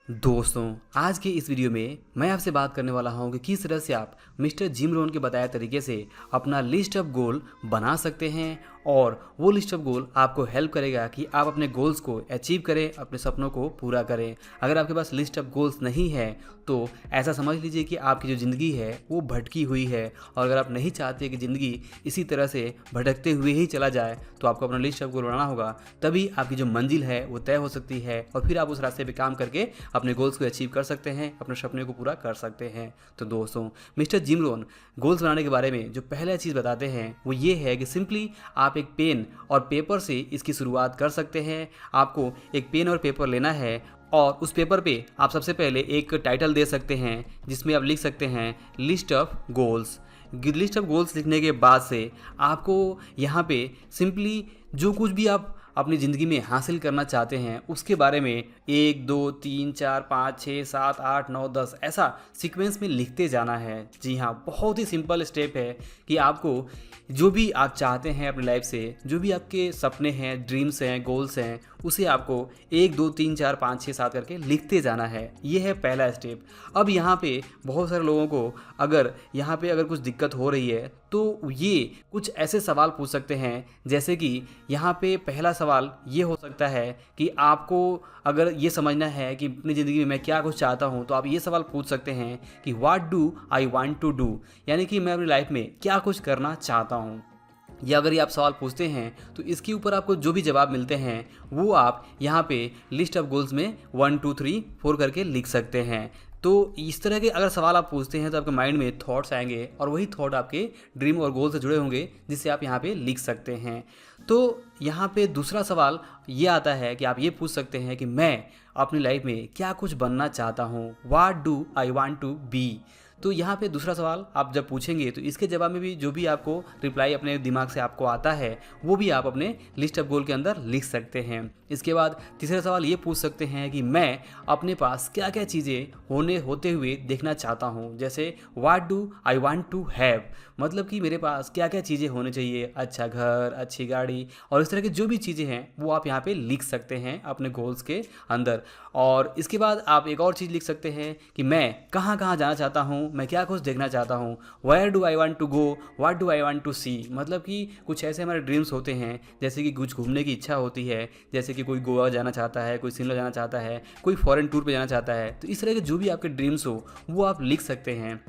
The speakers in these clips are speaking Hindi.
दोस्तों, आज के इस वीडियो में मैं आपसे बात करने वाला हूं कि किस तरह से आप मिस्टर जिम रोहन के बताए तरीके से अपना लिस्ट ऑफ गोल बना सकते हैं और वो लिस्ट ऑफ गोल आपको हेल्प करेगा कि आप अपने गोल्स को अचीव करें, अपने सपनों को पूरा करें। अगर आपके पास लिस्ट ऑफ गोल्स नहीं है तो ऐसा समझ लीजिए कि आपकी जो ज़िंदगी है वो भटकी हुई है, और अगर आप नहीं चाहते कि ज़िंदगी इसी तरह से भटकते हुए ही चला जाए तो आपको अपना लिस्ट ऑफ गोल बनाना होगा। तभी आपकी जो मंजिल है वो तय हो सकती है और फिर आप उस रास्ते पे काम करके अपने गोल्स को अचीव कर सकते हैं, अपने सपने को पूरा कर सकते हैं। तो दोस्तों, मिस्टर जिम रोहन गोल्स बनाने के बारे में जो पहला चीज़ बताते हैं वो ये है कि सिंपली आप एक पेन और पेपर से इसकी शुरुआत कर सकते हैं। आपको एक पेन और पेपर लेना है और उस पेपर पे आप सबसे पहले एक टाइटल दे सकते हैं जिसमें आप लिख सकते हैं list of goals. List of goals लिखने के बाद से आपको यहाँ पे सिंपली जो कुछ भी आप अपनी ज़िंदगी में हासिल करना चाहते हैं उसके बारे में 1 2 3 4 5 6 7 8 9 10 ऐसा सीक्वेंस में लिखते जाना है। जी हाँ, बहुत ही सिंपल स्टेप है कि आपको जो भी आप चाहते हैं अपनी लाइफ से, जो भी आपके सपने हैं, ड्रीम्स हैं, गोल्स हैं, उसे आपको 1 2 3 4 5 6 7 करके लिखते जाना है। ये है पहला स्टेप। अब यहाँ पे बहुत सारे लोगों को अगर कुछ दिक्कत हो रही है तो ये कुछ ऐसे सवाल पूछ सकते हैं, जैसे कि यहाँ पे पहला सवाल ये हो सकता है कि आपको अगर ये समझना है कि अपनी ज़िंदगी में मैं क्या कुछ चाहता हूँ तो आप ये सवाल पूछ सकते हैं कि what do I want to do, यानी कि मैं अपनी लाइफ में क्या कुछ करना चाहता हूँ। या अगर ये आप सवाल पूछते हैं तो इसके ऊपर आपको जो भी जवाब मिलते हैं वो आप यहाँ पे लिस्ट ऑफ गोल्स में 1 2 3 4 करके लिख सकते हैं। तो इस तरह के अगर सवाल आप पूछते हैं तो आपके माइंड में थॉट्स आएंगे और वही थॉट आपके ड्रीम और गोल से जुड़े होंगे जिससे आप यहाँ पे लिख सकते हैं। तो यहाँ पे दूसरा सवाल ये आता है कि आप ये पूछ सकते हैं कि मैं अपनी लाइफ में क्या कुछ बनना चाहता हूँ, what do I want to be. तो यहाँ पे दूसरा सवाल आप जब पूछेंगे तो इसके जवाब में भी जो भी आपको रिप्लाई अपने दिमाग से आपको आता है वो भी आप अपने लिस्ट ऑफ गोल के अंदर लिख सकते हैं। इसके बाद तीसरा सवाल ये पूछ सकते हैं कि मैं अपने पास क्या क्या चीज़ें होते हुए देखना चाहता हूँ, जैसे what do I want to have, मतलब कि मेरे पास क्या क्या चीज़ें होनी चाहिए, अच्छा घर, अच्छी गाड़ी और इस तरह की जो भी चीज़ें हैं वो आप यहाँ पे लिख सकते हैं अपने गोल्स के अंदर। और इसके बाद आप एक और चीज़ लिख सकते हैं कि मैं कहाँ कहाँ जाना चाहता हूँ, मैं क्या कुछ देखना चाहता हूँ, where do I want to go, what do I want to see, मतलब कि कुछ ऐसे हमारे ड्रीम्स होते हैं, जैसे कि कुछ घूमने की इच्छा होती है, जैसे कि कोई गोवा जाना चाहता है, कोई शिमला जाना चाहता है, कोई फॉरेन टूर पे जाना चाहता है। तो इस तरह के जो भी आपके ड्रीम्स हो वो आप लिख सकते हैं।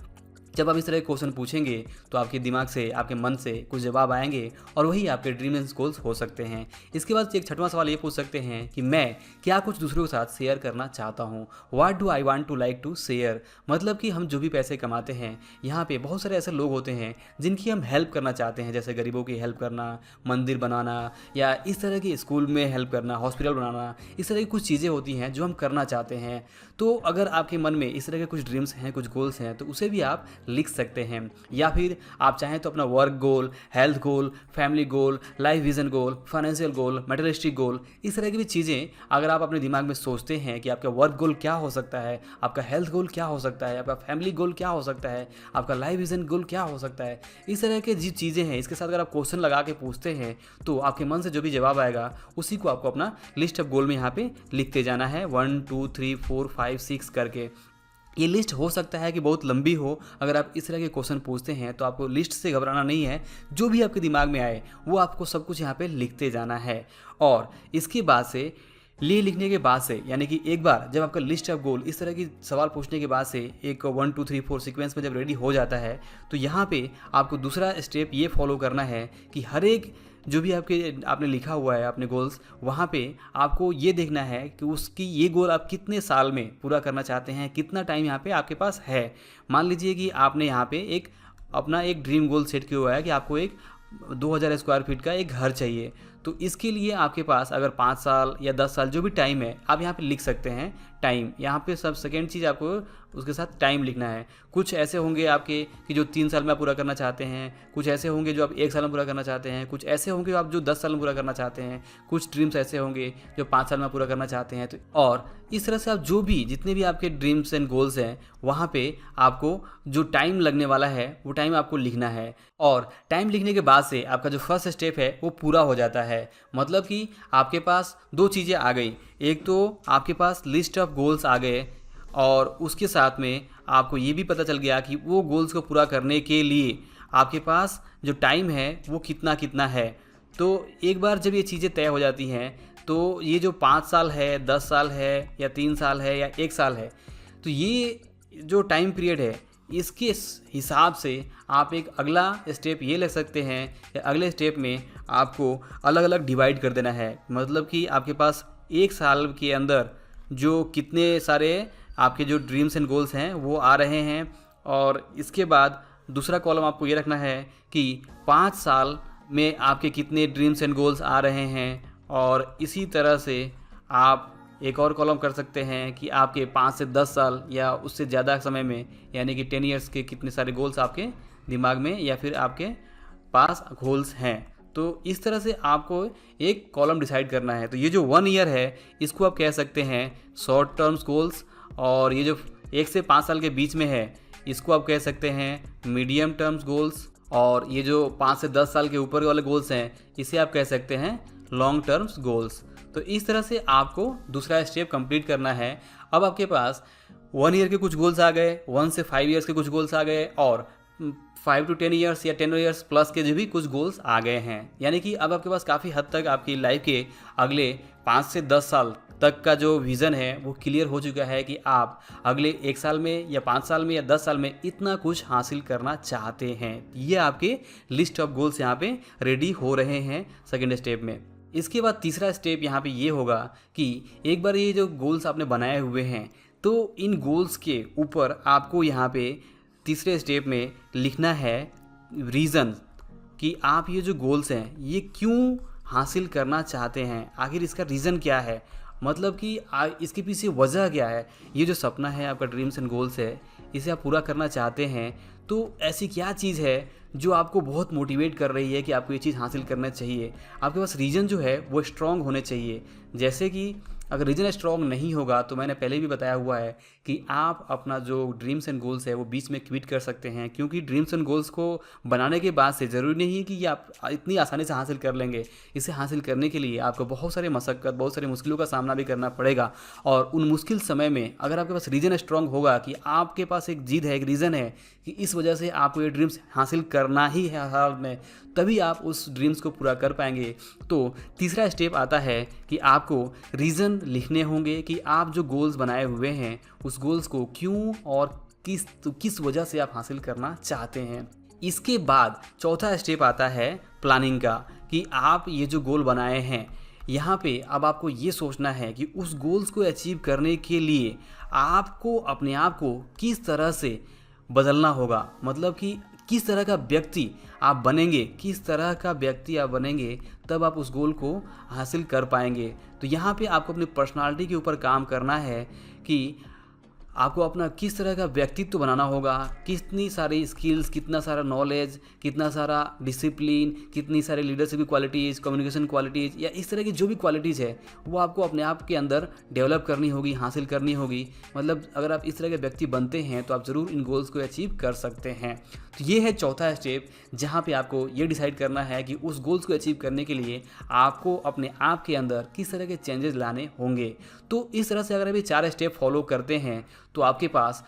जब आप इस तरह के क्वेश्चन पूछेंगे तो आपके दिमाग से, आपके मन से कुछ जवाब आएंगे और वही आपके ड्रीम एंड गोल्स हो सकते हैं। इसके बाद एक छठवां सवाल ये पूछ सकते हैं कि मैं क्या कुछ दूसरों के साथ शेयर करना चाहता हूँ, what do I want to like to share, मतलब कि हम जो भी पैसे कमाते हैं यहाँ पे बहुत सारे ऐसे लोग होते हैं जिनकी हम हेल्प करना चाहते हैं, जैसे गरीबों की हेल्प करना, मंदिर बनाना या इस तरह की स्कूल में हेल्प करना, हॉस्पिटल बनाना, इस तरह की कुछ चीज़ें होती हैं जो हम करना चाहते हैं। तो अगर आपके मन में इस तरह के कुछ ड्रीम्स हैं, कुछ गोल्स हैं तो उसे भी आप लिख सकते हैं। या फिर आप चाहें तो अपना वर्क गोल, हेल्थ गोल, फैमिली गोल, लाइफ विजन गोल, फाइनेंशियल गोल, मटेरियलिस्टिक गोल, इस तरह की भी चीज़ें अगर आप अपने दिमाग में सोचते हैं कि आपका वर्क गोल क्या हो सकता है, आपका हेल्थ गोल क्या हो सकता है, आपका फैमिली गोल क्या हो सकता है, आपका लाइफ विजन गोल क्या हो सकता है, इस तरह के जी चीज़ें हैं, इसके साथ अगर आप क्वेश्चन लगा के पूछते हैं तो आपके मन से जो भी जवाब आएगा उसी को आपको अपना लिस्ट ऑफ गोल में यहाँ पे लिखते जाना है 1 2 3 4 5 6 करके। ये लिस्ट हो सकता है कि बहुत लंबी हो, अगर आप इस तरह के क्वेश्चन पूछते हैं तो आपको लिस्ट से घबराना नहीं है, जो भी आपके दिमाग में आए वो आपको सब कुछ यहाँ पे लिखते जाना है। और इसके बाद से लिखने के बाद से, यानी कि एक बार जब आपका लिस्ट ऑफ गोल इस तरह की सवाल पूछने के बाद से एक 1 2 3 4 सीक्वेंस में जब रेडी हो जाता है तो यहाँ पे आपको दूसरा स्टेप ये फॉलो करना है कि हर एक जो भी आपने लिखा हुआ है अपने गोल्स, वहाँ पे आपको ये देखना है कि उसकी ये गोल आप कितने साल में पूरा करना चाहते हैं, कितना टाइम यहाँ पे आपके पास है। मान लीजिए कि आपने यहाँ पे अपना एक ड्रीम गोल सेट किया हुआ है कि आपको एक 2000 स्क्वायर फीट का एक घर चाहिए। तो इसके लिए आपके पास अगर 5 साल या 10 साल जो भी टाइम है आप यहाँ पे लिख सकते हैं टाइम। यहाँ पे सब सेकेंड चीज़ आपको उसके साथ टाइम लिखना है। कुछ ऐसे होंगे आपके कि जो 3 साल में आप पूरा करना चाहते हैं, कुछ ऐसे होंगे जो आप 1 साल में पूरा करना चाहते हैं, कुछ ऐसे होंगे आप जो 10 साल में पूरा करना चाहते हैं, कुछ ड्रीम्स ऐसे होंगे जो 5 साल में पूरा करना चाहते हैं। तो और इस तरह से आप जो भी जितने भी आपके ड्रीम्स एंड गोल्स हैं वहाँ पे आपको जो टाइम लगने वाला है वो टाइम आपको लिखना है। और टाइम लिखने के बाद से आपका जो फर्स्ट स्टेप है वो पूरा हो जाता है। मतलब कि आपके पास 2 चीज़ें आ गई, एक तो आपके पास लिस्ट ऑफ गोल्स आ गए और उसके साथ में आपको ये भी पता चल गया कि वो गोल्स को पूरा करने के लिए आपके पास जो टाइम है वो कितना कितना है। तो एक बार जब ये चीज़ें तय हो जाती हैं तो ये जो 5 साल है, 10 साल है या 3 साल है या 1 साल है, तो ये जो टाइम पीरियड है इसके हिसाब से आप एक अगला स्टेप ये ले सकते हैं या अगले स्टेप में आपको अलग अलग डिवाइड कर देना है। मतलब कि आपके पास 1 साल के अंदर जो कितने सारे आपके जो ड्रीम्स एंड गोल्स हैं वो आ रहे हैं, और इसके बाद दूसरा कॉलम आपको ये रखना है कि 5 साल में आपके कितने ड्रीम्स एंड गोल्स आ रहे हैं। और इसी तरह से आप एक और कॉलम कर सकते हैं कि आपके 5 से 10 साल या उससे ज़्यादा समय में, यानी कि 10 ईयर्स के कितने सारे गोल्स आपके दिमाग में या फिर आपके पास गोल्स हैं। तो इस तरह से आपको एक कॉलम डिसाइड करना है। तो ये जो 1 ईयर है इसको आप कह सकते हैं शॉर्ट टर्म्स गोल्स, और ये जो 1 से 5 साल के बीच में है इसको आप कह सकते हैं मीडियम टर्म्स गोल्स, और ये जो 5 से 10 साल के ऊपर वाले गोल्स हैं इसे आप कह सकते हैं लॉन्ग टर्म्स गोल्स। तो इस तरह से आपको दूसरा स्टेप कंप्लीट करना है। अब आपके पास 1 ईयर के कुछ गोल्स आ गए, 1 से 5 ईयर्स के कुछ गोल्स आ गए, और 5 to 10 ईयर्स या 10 ईयर्स प्लस के जो भी कुछ गोल्स आ गए हैं। यानी कि अब आपके पास काफ़ी हद तक आपकी लाइफ के अगले 5 से 10 साल तक का जो विज़न है वो क्लियर हो चुका है कि आप अगले 1 साल में या 5 साल में या 10 साल में इतना कुछ हासिल करना चाहते हैं। ये आपके लिस्ट ऑफ गोल्स यहाँ पे रेडी हो रहे हैं सेकेंड स्टेप में। इसके बाद तीसरा स्टेप यहाँ पे ये होगा कि एक बार ये जो गोल्स आपने बनाए हुए हैं तो इन गोल्स के ऊपर आपको यहाँ पे तीसरे स्टेप में लिखना है रीज़न कि आप ये जो गोल्स हैं ये क्यों हासिल करना चाहते हैं, आखिर इसका रीज़न क्या है। मतलब कि इसके पीछे वजह क्या है। ये जो सपना है आपका, ड्रीम्स एंड गोल्स है, इसे आप पूरा करना चाहते हैं तो ऐसी क्या चीज़ है जो आपको बहुत मोटिवेट कर रही है कि आपको ये चीज़ हासिल करना चाहिए। आपके पास रीज़न जो है वो स्ट्रॉन्ग होने चाहिए। जैसे कि अगर रीज़न स्ट्रॉन्ग नहीं होगा तो मैंने पहले भी बताया हुआ है कि आप अपना जो ड्रीम्स एंड गोल्स है वो बीच में क्विट कर सकते हैं, क्योंकि ड्रीम्स एंड गोल्स को बनाने के बाद से ज़रूरी नहीं है कि ये आप इतनी आसानी से हासिल कर लेंगे। इसे हासिल करने के लिए आपको बहुत सारे मशक्क़त, बहुत सारी मुश्किलों का सामना भी करना पड़ेगा। और उन मुश्किल समय में अगर आपके पास रीज़न स्ट्रॉन्ग होगा कि आपके पास एक जिद है, एक रीज़न है कि इस वजह से आपको ये ड्रीम्स हासिल करना ही है हर हाल में, तभी आप उस ड्रीम्स को पूरा कर पाएंगे। तो तीसरा स्टेप आता है कि आपको रीज़न लिखने होंगे कि आप जो गोल्स बनाए हुए हैं उस गोल्स को क्यों और किस वजह से आप हासिल करना चाहते हैं। इसके बाद चौथा स्टेप आता है प्लानिंग का, कि आप ये जो गोल बनाए हैं यहाँ पे अब आपको ये सोचना है कि उस गोल्स को अचीव करने के लिए आपको अपने आप को किस तरह से बदलना होगा। मतलब कि किस तरह का व्यक्ति आप बनेंगे, किस तरह का व्यक्ति आप बनेंगे तब आप उस गोल को हासिल कर पाएंगे। तो यहाँ पे आपको अपनी पर्सनालिटी के ऊपर काम करना है कि आपको अपना किस तरह का व्यक्तित्व बनाना होगा, कितनी सारी स्किल्स, कितना सारा नॉलेज, कितना सारा डिसिप्लिन, कितनी सारी लीडरशिप की क्वालिटीज़, कम्युनिकेशन क्वालिटीज़ या इस तरह की जो भी क्वालिटीज़ है वो आपको अपने आप के अंदर डेवलप करनी होगी, हासिल करनी होगी। मतलब अगर आप इस तरह के व्यक्ति बनते हैं तो आप ज़रूर इन गोल्स को अचीव कर सकते हैं। तो ये है चौथा स्टेप जहाँ पे आपको ये डिसाइड करना है कि उस गोल्स को अचीव करने के लिए आपको अपने आप के अंदर किस तरह के चेंजेस लाने होंगे। तो इस तरह से अगर अभी 4 स्टेप फॉलो करते हैं तो आपके पास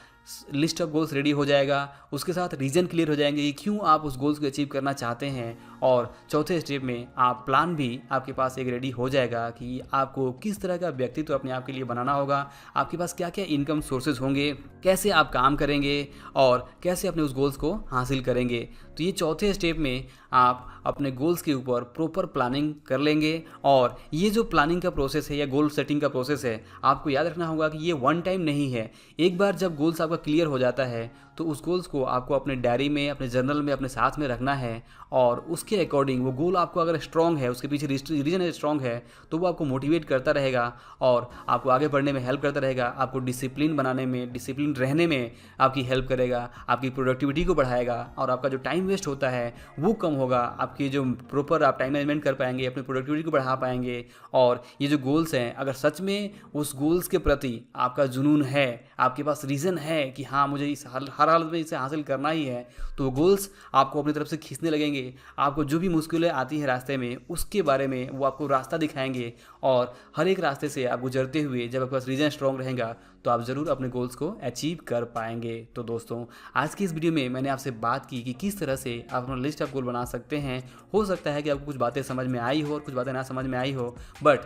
लिस्ट ऑफ गोल्स रेडी हो जाएगा, उसके साथ रीज़न क्लियर हो जाएंगे कि क्यों आप उस गोल्स को अचीव करना चाहते हैं, और चौथे स्टेप में आप प्लान भी आपके पास एक रेडी हो जाएगा कि आपको किस तरह का व्यक्तित्व अपने आप के लिए बनाना होगा, आपके पास क्या क्या इनकम सोर्सेज होंगे, कैसे आप काम करेंगे और कैसे अपने उस गोल्स को हासिल करेंगे। तो ये चौथे स्टेप में आप अपने गोल्स के ऊपर प्रॉपर प्लानिंग कर लेंगे। और ये जो प्लानिंग का प्रोसेस है या गोल सेटिंग का प्रोसेस है, आपको याद रखना होगा कि ये वन टाइम नहीं है। एक बार जब गोल्स आपका क्लियर हो जाता है तो उस गोल्स को आपको अपने डायरी में, अपने जर्नल में, अपने साथ में रखना है, और उसके अकॉर्डिंग वो गोल आपको अगर स्ट्रॉन्ग है, उसके पीछे रीजन स्ट्रॉन्ग है, तो वो आपको मोटिवेट करता रहेगा और आपको आगे बढ़ने में हेल्प करता रहेगा, आपको डिसिप्लिन बनाने में, डिसिप्लिन रहने में आपकी हेल्प करेगा, आपकी प्रोडक्टिविटी को बढ़ाएगा, और आपका जो टाइम वेस्ट होता है वो कम होगा। आपकी जो प्रॉपर आप टाइम मैनेजमेंट कर पाएंगे, अपनी प्रोडक्टिविटी को बढ़ा पाएंगे। और ये जो गोल्स हैं, अगर सच में उस गोल्स के प्रति आपका जुनून है, आपके पास रीज़न है कि हाँ मुझे इस हर हर हालत में इसे हासिल करना ही है, तो गोल्स आपको अपनी तरफ से खींचने लगेंगे। आपको जो भी मुश्किलें आती हैं रास्ते में, उसके बारे में वो आपको रास्ता दिखाएंगे, और हर एक रास्ते से आप गुजरते हुए जब आपके पास रीजन स्ट्रॉन्ग रहेगा तो आप ज़रूर अपने गोल्स को अचीव कर पाएंगे। तो दोस्तों, आज की इस वीडियो में मैंने आपसे बात की कि किस तरह से आप अपना लिस्ट ऑफ गोल बना सकते हैं। हो सकता है कि आपको कुछ बातें समझ में आई हो और कुछ बातें ना समझ में आई हो, बट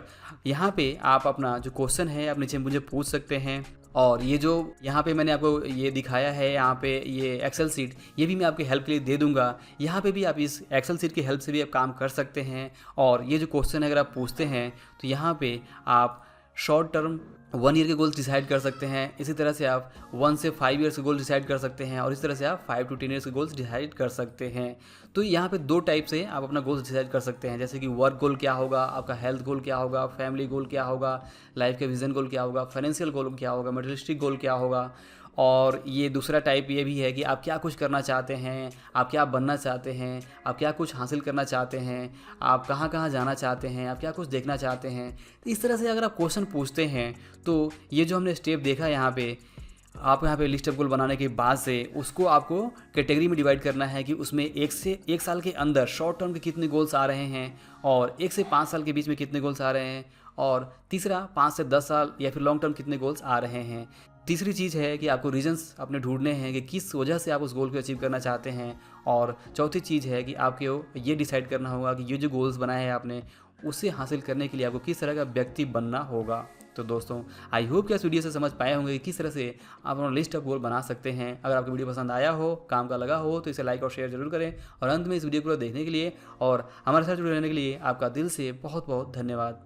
यहाँ पे आप अपना जो क्वेश्चन है आप नीचे मुझे पूछ सकते हैं। और ये जो यहाँ पे मैंने आपको ये दिखाया है, यहाँ पे ये एक्सेल सीट, ये भी मैं आपकी हेल्प के लिए दे दूंगा। यहाँ पे भी आप इस एक्सेल सीट की हेल्प से भी आप काम कर सकते हैं। और ये जो क्वेश्चन अगर आप पूछते हैं तो यहाँ पे आप शॉर्ट टर्म 1 ईयर के गोल्स डिसाइड कर सकते हैं। इसी तरह से आप 1 से 5 ईयर्स के गोल डिसाइड कर सकते हैं, और इस तरह से आप 5 to 10 ईयर्स के गोल्स डिसाइड कर सकते हैं। तो यहाँ पे 2 टाइप से आप अपना गोल्स डिसाइड कर सकते हैं, जैसे कि वर्क गोल क्या होगा, आपका हेल्थ गोल क्या होगा, फैमिली गोल क्या होगा, लाइफ का विजन गोल क्या होगा, फाइनेंशियल गोल क्या होगा, मटेरियलिस्टिक गोल क्या होगा। और ये दूसरा टाइप ये भी है कि आप क्या कुछ करना चाहते हैं, आप क्या बनना चाहते हैं, आप क्या कुछ हासिल करना चाहते हैं, आप कहाँ कहाँ जाना चाहते हैं, आप क्या कुछ देखना चाहते हैं। इस तरह से अगर आप क्वेश्चन पूछते हैं तो ये जो हमने स्टेप देखा यहाँ पे, आप यहाँ पे लिस्ट ऑफ गोल बनाने के बाद से उसको आपको कैटेगरी में डिवाइड करना है कि उसमें 1 साल के अंदर शॉर्ट टर्म के कितने गोल्स आ रहे हैं, और 1 से 5 साल के बीच में कितने गोल्स आ रहे हैं, और तीसरा 5 से 10 साल या फिर लॉन्ग टर्म कितने गोल्स आ रहे हैं। तीसरी चीज़ है कि आपको रीजंस अपने ढूंढने हैं कि किस वजह से आप उस गोल को अचीव करना चाहते हैं। और चौथी चीज़ है कि आपको ये डिसाइड करना होगा कि ये जो गोल्स बनाए हैं आपने, उसे हासिल करने के लिए आपको किस तरह का व्यक्ति बनना होगा। तो दोस्तों, आई होप कि इस वीडियो से समझ पाए होंगे कि किस तरह से आप अपना लिस्ट ऑफ गोल बना सकते हैं। अगर आपको वीडियो पसंद आया हो, काम का लगा हो, तो इसे लाइक और शेयर जरूर करें। और अंत में इस वीडियो को देखने के लिए और हमारे साथ जुड़े रहने के लिए आपका दिल से बहुत बहुत धन्यवाद।